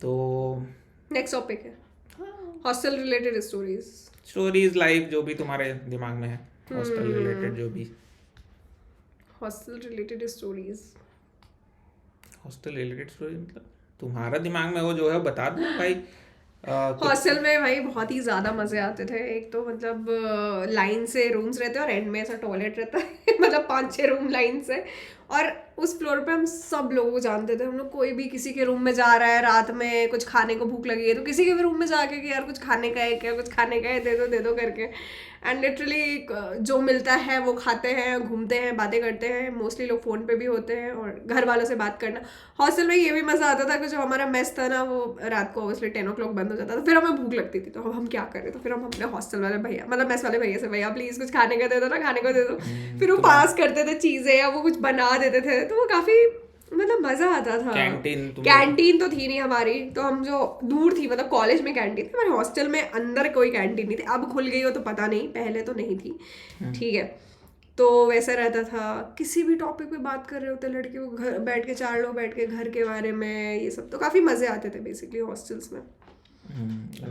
तो next topic है hostel related stories life जो भी तुम्हारे दिमाग में है, हॉस्टल रिलेटेड जो भी। हॉस्टल रिलेटेड स्टोरीज मतलब तुम्हारा दिमाग में वो जो है बता दो भाई। हॉस्टल में भाई बहुत ही ज़्यादा मज़े आते थे। एक तो मतलब लाइन से रूम्स रहते हैं और एंड में ऐसा टॉयलेट रहता है मतलब 5-6 रूम लाइन से, और उस फ्लोर पे हम सब लोगों को जानते थे। हम लोग कोई भी किसी के रूम में जा रहा है, रात में कुछ खाने को भूख लगी है तो किसी के भी रूम में जाके कि यार कुछ खाने का है क्या, कुछ खाने का है, दे दो करके। एंड लिटरली जो मिलता है वो खाते हैं, घूमते हैं, बातें करते हैं। मोस्टली लोग फ़ोन पे भी होते हैं और घर वालों से बात करना। हॉस्टल में ये भी मज़ा आता था कि जो हमारा मेस था ना वो रात को ऑब्वियसली 10 o'clock बंद हो जाता था। फिर हमें भूख लगती थी तो हम क्या करें, तो फिर हम अपने हॉस्टल वाले भैया मतलब मेस वाले भैया से, भैया प्लीज़ कुछ खाने का दे दो ना, खाने को दे दो। फिर वो पास करते थे चीज़ें या वो कुछ बना देते थे, तो वो काफ़ी मतलब मज़ा आता था। कैंटीन तो थी नहीं हमारी, तो हम जो दूर थी मतलब कॉलेज में कैंटीन थी, हमारे हॉस्टल में अंदर कोई कैंटीन नहीं थी। अब खुल गई हो तो पता नहीं, पहले तो नहीं थी। ठीक है, तो वैसा रहता था। किसी भी टॉपिक पे बात कर रहे होते लड़के को, घर बैठ के 4 लोग बैठ के घर के बारे में, ये सब तो काफ़ी मज़े आते थे बेसिकली हॉस्टल्स में।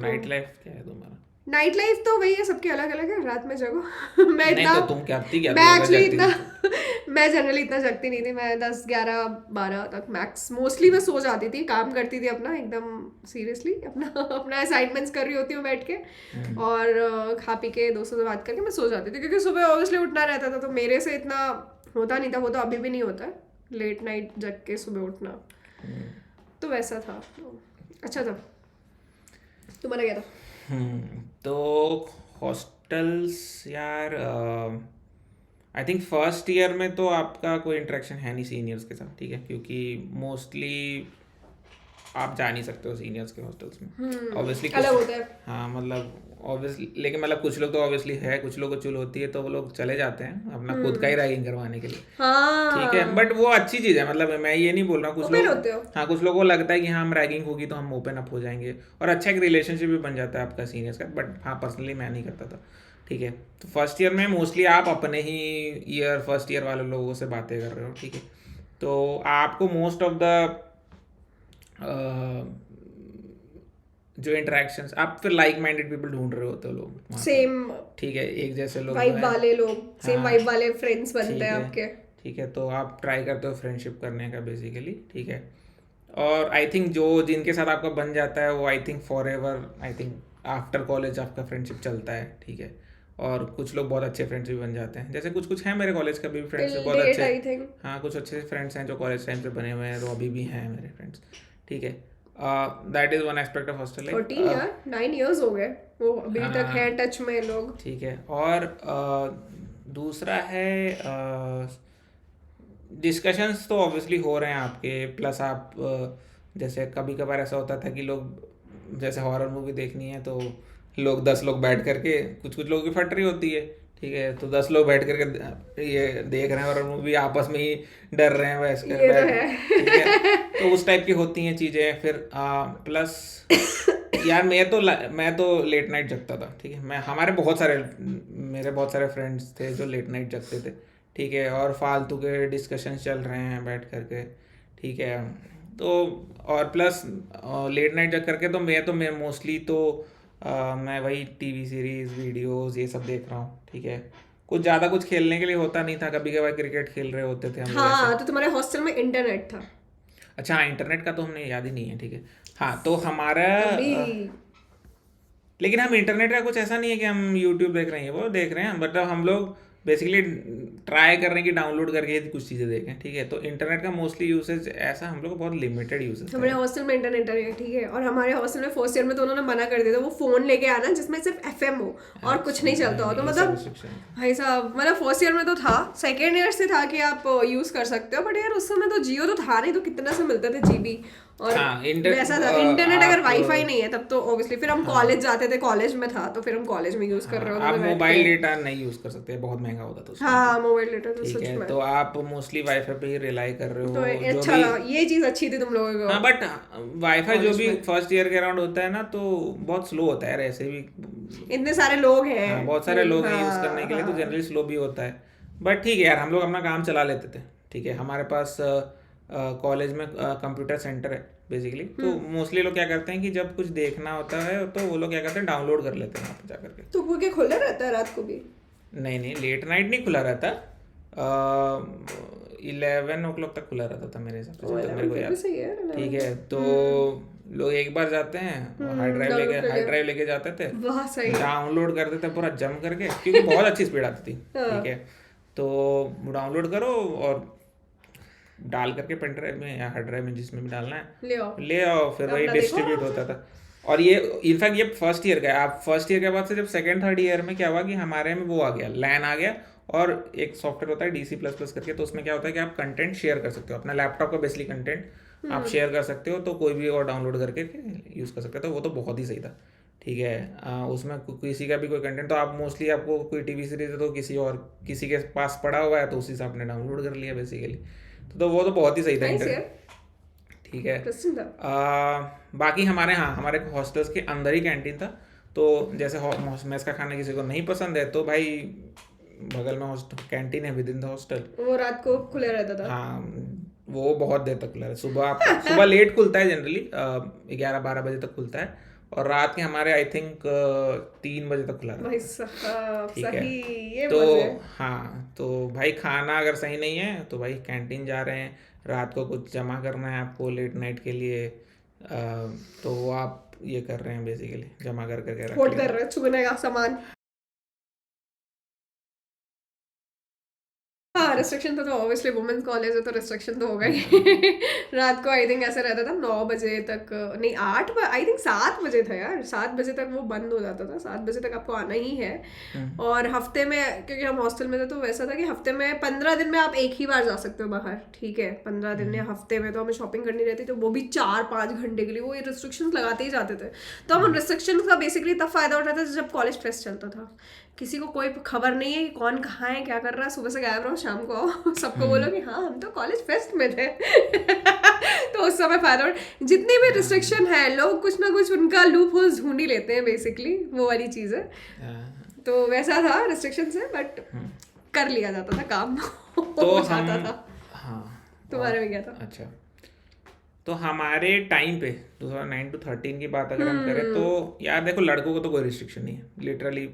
नाइट लाइफ क्या है तुम्हारा? नाइट लाइफ तो वही है, सबके अलग अलग है। रात में जगो मैं नहीं इतना तो तुम करती क्या मैं थी अगर एक्चुअली जगती इतना थी मैं जनरली इतना जगती नहीं थी। मैं 10-11-12 तक मैक्स मोस्टली मैं सो जाती थी। काम करती थी अपना एकदम सीरियसली, अपना अपना असाइनमेंट्स कर रही होती हूँ बैठ के, और खा पी के दोस्तों से बात करके मैं सो जाती थी, क्योंकि सुबह ऑब्वियसली उठना रहता था। तो मेरे से इतना होता नहीं था, वो तो अभी भी नहीं होता है लेट नाइट जग के सुबह उठना। तो वैसा था, तो अच्छा था। तुम्हारा क्या था? तो हॉस्टल्स यार, आई थिंक फर्स्ट ईयर में तो आपका कोई इंटरेक्शन है नहीं सीनियर्स के साथ, ठीक है, क्योंकि मोस्टली आप जा नहीं सकते हो सीनियर्स के हॉस्टल्स में, ऑब्वियसली अलग होता है। हाँ मतलब ऑब्वियसली, लेकिन मतलब कुछ लोग तो ऑब्वियसली है, कुछ लोग को चुल होती है तो वो लोग चले जाते हैं अपना खुद का ही रैगिंग करवाने के लिए। ठीक है, बट वो अच्छी चीज़ है, मतलब मैं ये नहीं बोल रहा हूँ। कुछ लोग हाँ, कुछ लोगों को लगता है कि हाँ हम रैगिंग होगी तो हम ओपन अप हो जाएंगे और अच्छा एक रिलेशनशिप भी बन जाता है आपका सीनियर्स का, बट हाँ पर्सनली मैं नहीं करता था। ठीक है, तो फर्स्ट ईयर में मोस्टली आप अपने ही फर्स्ट ईयर वाले लोगों से बातें कर रहे हो, ठीक है, तो आपको मोस्ट ऑफ द जो इंटरेक्शंस आप फिर लाइक माइंडेड पीपल ढूंढ रहे होते हो लोग सेम, ठीक है, एक जैसे लोग वाइब वाले लोग, सेम वाइब वाले फ्रेंड्स बनते हैं आपके। ठीक है, तो आप ट्राई करते हो फ्रेंडशिप करने का बेसिकली, ठीक है, और आई थिंक जो जिनके साथ आपका बन जाता है वो I think for ever, I think after college आपका फ्रेंडशिप चलता है, ठीक है, और कुछ लोग बहुत अच्छे फ्रेंड्स भी बन जाते हैं, जैसे कुछ कुछ हैं मेरे कॉलेज का भी फ्रेंड्स बहुत अच्छे, हाँ कुछ अच्छे फ्रेंड्स हैं जो कॉलेज टाइम से बने हुए हैं, तो अभी भी हैं मेरे फ्रेंड्स, ठीक है। That is one aspect of hostel life. 14 यार 9 years हो गए, वो अभी तक है टच में लोग, ठीक है। और दूसरा है डिस्कशंस तो ऑब्वियसली हो रहे हैं आपके, प्लस आप जैसे कभी कभार ऐसा होता था कि लोग जैसे हॉरर मूवी देखनी है तो लोग 10 लोग बैठ करके, कुछ कुछ लोगों की फट रही होती है, ठीक है, तो 10 लोग बैठ करके ये देख रहे हैं हॉरर मूवी, आपस में ही डर रहे हैं वैसे कर बैठ, ठीक है, तो उस टाइप की होती हैं चीज़ें। फिर प्लस यार मैं तो लेट नाइट जगता था, ठीक है, मेरे बहुत सारे फ्रेंड्स थे जो लेट नाइट जगते थे, ठीक है, और फालतू के डिस्कशन चल रहे हैं बैठ करके, ठीक है, तो और प्लस लेट नाइट जग करके तो मैं मोस्टली तो मैं वही टीवी सीरीज वीडियोस ये सब देख रहा हूँ, ठीक है, कुछ ज़्यादा कुछ खेलने के लिए होता नहीं था, कभी कभार क्रिकेट खेल रहे होते थे हम लोग। हाँ, तो तुम्हारे हॉस्टल में इंटरनेट था? अच्छा हाँ, इंटरनेट का तो हमने याद ही नहीं है, ठीक है, हाँ तो हमारा लेकिन हम इंटरनेट का कुछ ऐसा नहीं है कि हम यूट्यूब देख रहे हैं वो देख रहे हैं, बट हम लोग बेसिकली ट्राई कर रहे हैं कि डाउनलोड करके कुछ चीज़ें देखें, ठीक है, तो इंटरनेट का मोस्टली यूसेज ऐसा हम लोग को बहुत लिमिटेड यूसेज। हमारे हॉस्टल में इंटरनेट है, ठीक है, और हमारे हॉस्टल में फर्स्ट ईयर में तो उन्होंने मना कर दिया था वो फ़ोन लेके आना जिसमें सिर्फ FM हो और कुछ नहीं चलता हो, तो मतलब भाई साहब मतलब फर्स्ट ईयर में तो था, सेकेंड ईयर से था कि आप यूज़ कर सकते हो, बट यार उस समय तो जियो तो था नहीं, तो कितना से मिलते थे GB, और वैसा था इंटरनेट। अगर वाईफाई नहीं है तब तो ऑब्वियसली फिर हम कॉलेज जाते थे, कॉलेज में था तो फिर हम कॉलेज में यूज कर रहे होते थे। आप मोबाइल डेटा नहीं यूज कर सकते, बहुत महंगा होता था। हाँ मोबाइल डेटा तो ठीक है, तो आप मोस्टली वाईफाई पे ही रिलाई कर रहे हो, तो अच्छा था, ये चीज अच्छी थी तुम लोगों को। हाँ, बट वाईफाई जो भी फर्स्ट ईयर के अराउंड होता है ना तो बहुत स्लो होता है, ऐसे भी इतने सारे लोग हैं, बहुत सारे लोग हैं यूज करने के लिए, तो जनरली स्लो भी होता है, बट ठीक है यार, हम लोग अपना काम चला लेते थे, ठीक है, हमारे पास कॉलेज में कंप्यूटर सेंटर है बेसिकली, तो मोस्टली लोग क्या करते हैं कि जब कुछ देखना होता है तो वो लोग क्या करते हैं, डाउनलोड कर लेते हैं वहाँ पे जा करके। तो वो क्या खुला रहता है रात को भी? नहीं नहीं, लेट नाइट नहीं खुला रहता, 11 o'clock तक खुला रहता था मेरे हिसाब से, जब तक मेरे को याद। सही है। ठीक है, तो लोग एक बार जाते हैं, हार्ड ड्राइव लेके जाते थे, वाह सही। डाउनलोड करते थे पूरा जम करके, क्योंकि बहुत अच्छी स्पीड आती थी। ठीक है, तो डाउनलोड करो और डाल करके पेन ड्राइव में या हार्ड ड्राइव में, जिसमें भी डालना है ले आओ, फिर वही डिस्ट्रीब्यूट होता था। और ये इनफैक्ट ये फर्स्ट ईयर का है। आप फर्स्ट ईयर के बाद से जब सेकंड थर्ड ईयर में क्या हुआ कि हमारे में वो आ गया, लैन आ गया, और एक सॉफ्टवेयर होता है DC++ करके, तो उसमें क्या होता है कि आप कंटेंट शेयर कर सकते हो, अपना लैपटॉप का बेसिकली कंटेंट आप शेयर कर सकते हो, तो कोई भी और डाउनलोड करके यूज़ कर सकते हो, तो वो तो बहुत ही सही था। ठीक है, उसमें किसी का भी कोई कंटेंट, तो आप मोस्टली आपको कोई टीवी सीरीज है तो किसी के पास पड़ा हुआ है तो उसी से आपने डाउनलोड कर लिया बेसिकली, तो वो तो बहुत ही सही था इंटरनेट। ठीक है, बाकी हमारे हॉस्टल्स के अंदर ही कैंटीन था, तो जैसे मेस का खाना किसी को नहीं पसंद है तो भाई बगल में कैंटीन है विद इन द हॉस्टल, वो रात को खुला रहता था। हाँ, वो बहुत देर तक खुला है। सुबह लेट खुलता है जनरली, 11-12 बजे तक खुलता है, और रात के हमारे आई थिंक 3 बजे तक खुला रहता है। ठीक है, तो हाँ, तो भाई खाना अगर सही नहीं है तो भाई कैंटीन जा रहे हैं, रात को कुछ जमा करना है आपको लेट नाइट के लिए, तो आप ये कर रहे हैं बेसिकली, जमा करके रख कर रहे हैं चुगने का सामान। हाँ, रिस्ट्रिक्शन तो ऑब्वियसली वुमेन्स कॉलेज है तो रिस्ट्रिक्शन तो होगा ही। रात को आई थिंक ऐसा रहता था 9 बजे तक, नहीं 8 आई थिंक 7 बजे था यार, 7 बजे तक वो बंद हो जाता था, 7 बजे तक आपको आना ही है। और हफ्ते में, क्योंकि हम हॉस्टल में थे तो वैसा था कि हफ्ते में 15 दिन में आप एक ही बार जा सकते हो बाहर। ठीक है, 15 दिन या हफ्ते में तो हमें शॉपिंग करनी रहती, तो वो भी 4-5 घंटे के लिए वो रिस्ट्रिक्शन लगाते ही जाते थे। तो हम उन रिस्ट्रिक्शन का बेसिकली तब फायदा उठाते थे जब कॉलेज फेस्ट चलता था। किसी को कोई खबर नहीं है कि कौन कहाँ है, क्या कर रहा है, सुबह से गायब रहो, शाम को आओ, सबको बोलो कि हाँ हम तो कॉलेज फेस्ट में थे। तो उस समय फायदा, जितनी भी रिस्ट्रिक्शन है लोग कुछ ना कुछ उनका लूप होल्स ढूंढ ही लेते हैं बेसिकली, वो वाली चीज़ है। तो वैसा था रिस्ट्रिक्शन से, बट कर लिया जाता था काम, तो हो जाता था। हाँ, तुम्हारे में क्या था? अच्छा, तो हमारे टाइम पे 2009 to 13 की बात अगर हम करें तो यार देखो, लड़कों को तो कोई रिस्ट्रिक्शन नहीं है, लिटरली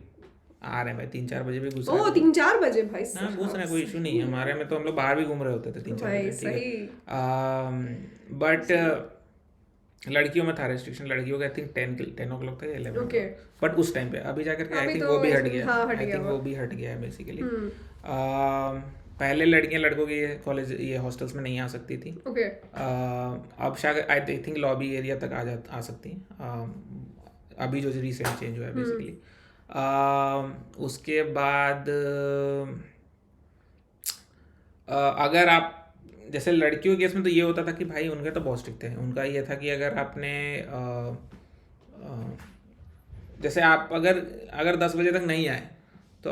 आ रहे हैं भाई 3-4 बजे भी घुस रहे हैं। 3-4 बजे भाई हाँ, घुस रहे हैं, कोई इशू नहीं है। हमारे में तो हम लोग बाहर भी घूम रहे होते थे 3-4 बजे। ठीक है, बट लड़कियों में था रिस्ट्रिक्शन, लड़कियों का आई थिंक 10 o'clock था, 11, बट उस टाइम पे, अभी जाकर के आई थिंक वो भी हट गया, आई थिंक वो भी हट गया है बेसिकली। पहले लड़कियां लड़कों की कॉलेज ये हॉस्टल्स में नहीं आ सकती थी। अब शायद आई थिंक लॉबी एरिया तक आ सकती हैं, अभी जो रिसेंट चेंज हुआ है बेसिकली। उसके बाद अगर आप जैसे लड़कियों के केस में तो ये होता था कि भाई उनके तो बहुत स्ट्रिक्ट थे, उनका ये था कि अगर आपने जैसे आप अगर 10 बजे तक नहीं आए तो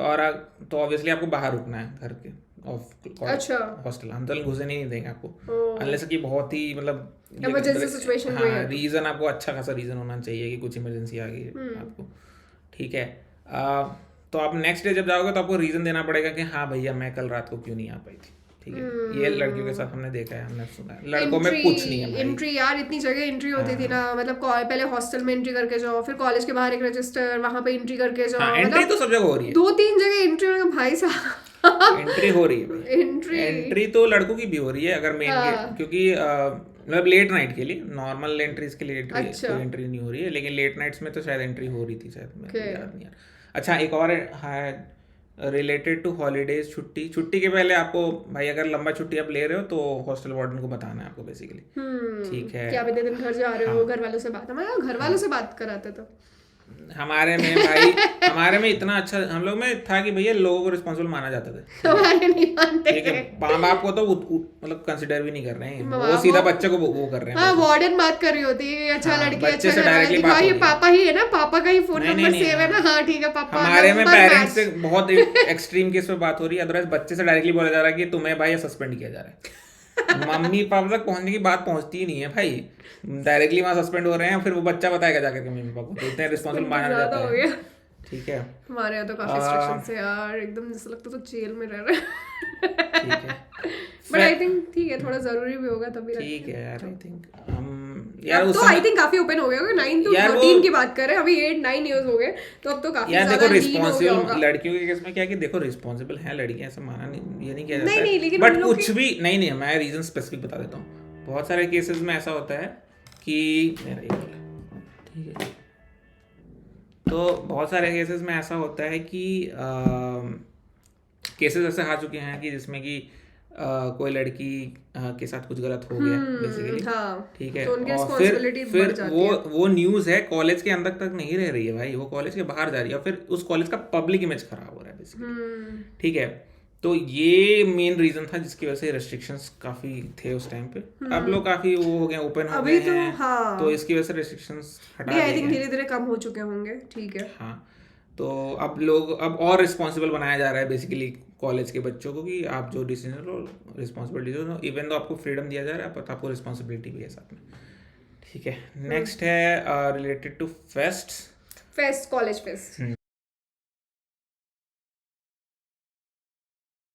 ऑब्वियसली आपको बाहर रुकना है घर के हॉस्टल, अंदर घुसे नहीं देंगे आपको, अनलेस कि बहुत ही मतलब इमरजेंसी सिचुएशन, हाँ, रीज़न आपको अच्छा खासा रीज़न होना चाहिए कि कुछ इमरजेंसी आ गई है आपको। ठीक है, तो आप नेक्स्ट डे जब जाओगे तो आपको रीज़न देना पड़ेगा कि हाँ भैया मैं कल रात को क्यों नहीं आ पाई थी। ठीक है, ये लड़कियों के साथ हमने देखा है, हमने सुना है, लड़कों में कुछ नहीं है भाई। एंट्री यार इतनी जगह एंट्री होती थी ना, मतलब पहले हॉस्टल में एंट्री करके जाओ, फिर कॉलेज के बाहर एक रजिस्टर, वहां पे एंट्री करके जाओ। एंट्री तो सब जगह हो रही है, 2-3 जगह एंट्री, भाई साहब एंट्री हो रही है। एंट्री तो लड़कों की भी हो रही है अगर मेन क्योंकि मतलब लेट नाइट के लिए, नॉर्मल एंट्रीज के लिए कोई एंट्री नहीं हो रही है, लेकिन लेट नाइट्स में तो शायद एंट्री हो रही थी, शायद मुझे याद नहीं यार। अच्छा, एक और है रिलेटेड टू हॉलीडेज, छुट्टी के पहले आपको भाई अगर लंबा छुट्टी आप ले रहे हो तो हॉस्टल वार्डन को बताना है आपको बेसिकली। ठीक है, क्या आप इतने दिन घर जा रहे हो, घर वालों से बात, हमारे घर वालों से बात कराते तो हमारे में भाई हमारे में इतना अच्छा हम लोग में था कि भैया लोगों को रिस्पॉन्सिबल माना जाता था। हमारे नहीं मानते, ठीक है, माँ बाप को तो मतलब कंसिडर भी नहीं कर रहे हैं, वो सीधा बच्चे को वो कर रहे हैं। हाँ, वार्डन बात कर रही होती है, अच्छा लड़की, बच्चे से डायरेक्टली बात होती है, पापा ही है ना, पापा का ही फोन नंबर सेव है ना, हाँ ठीक है पापा। हमारे में पेरेंट्स से बहुत एक्सट्रीम केस पे बात हो रही है, अदरवाइज बच्चे से डायरेक्टली बोला जा रहा है कि तुम्हें भाई सस्पेंड किया जा रहा है। मम्मी पापा तक पहुंचने की बात पहुंचती ही नहीं है भाई, डायरेक्टली वहां सस्पेंड हो रहे हैं, फिर वो बच्चा बताएगा जाकर के मम्मी पापा को, तो इतने रिस्पॉन्सिबल माना जाता है। ठीक है, हमारे यहाँ तो काफी स्ट्रिक्शन से यार, एकदम जैसा लगता तो जेल में रह रहे हैं। ठीक है, बट आई थिंक ठीक है, थोड़ा जरूरी भी होगा तभी ठीक है यार, आई थिंक हम यार यार उस तो आई थिंक काफी ओपन हो गया होगा। 9 to यार 13 की बात कर रहे हैं, अभी 8-9 इयर्स हो गए, तो अब तो काफी यार ज्यादा देखो लीन हो गया रिस्पॉन्सिबल होगा। लड़कियों के केस में क्या है कि देखो रिस्पॉन्सिबल हैं लड़कियां, ऐसा माना नहीं, ये नहीं किया नहीं, जाता नहीं, है, लेकिन बट उन लोग कुछ भी नहीं, मैं रीजन स्पेसिफिक बता देता हूँ। बहुत सारे केसेस में ऐसा होता है कि मेरा ये वाला, ठीक है, तो बहुत सारे केसेस में ऐसा होता है कि केसेस ऐसे आ चुके हैं कि जिसमें कि कोई लड़की के साथ कुछ गलत हो गया बेसिकली, हाँ, ठीक है, तो उनकी और रिस्पॉन्सिबिलिटी बढ़ फिर जाती है। वो न्यूज़ है कॉलेज के अंदर तक नहीं रह रही है भाई, वो कॉलेज के बाहर जा रही है और फिर उस कॉलेज का पब्लिक इमेज खराब हो रहा है बेसिकली, ठीक है। तो ये मेन रीजन था जिसकी वजह से रेस्ट्रिक्शंस काफी थे उस टाइम पे। अब लोग काफी वो हो गए, ओपन हो अभी गए तो हैं, हाँ, तो इसकी वजह से रेस्ट्रिक्शंस हटा आई दिए थिंक गए। धीरे धीरे कम हो चुके होंगे, ठीक है। हाँ, तो अब लोग अब और रिस्पॉन्सिबल बनाया जा रहा है बेसिकली कॉलेज के बच्चों को कि आप जो डिसीजन लो रिस्पॉन्सिबिलिटी लो, इवन तो आपको फ्रीडम दिया जा रहा है पर आपको रिस्पॉन्सिबिलिटी भी है साथ में, ठीक है। नेक्स्ट है related to fest, college fest.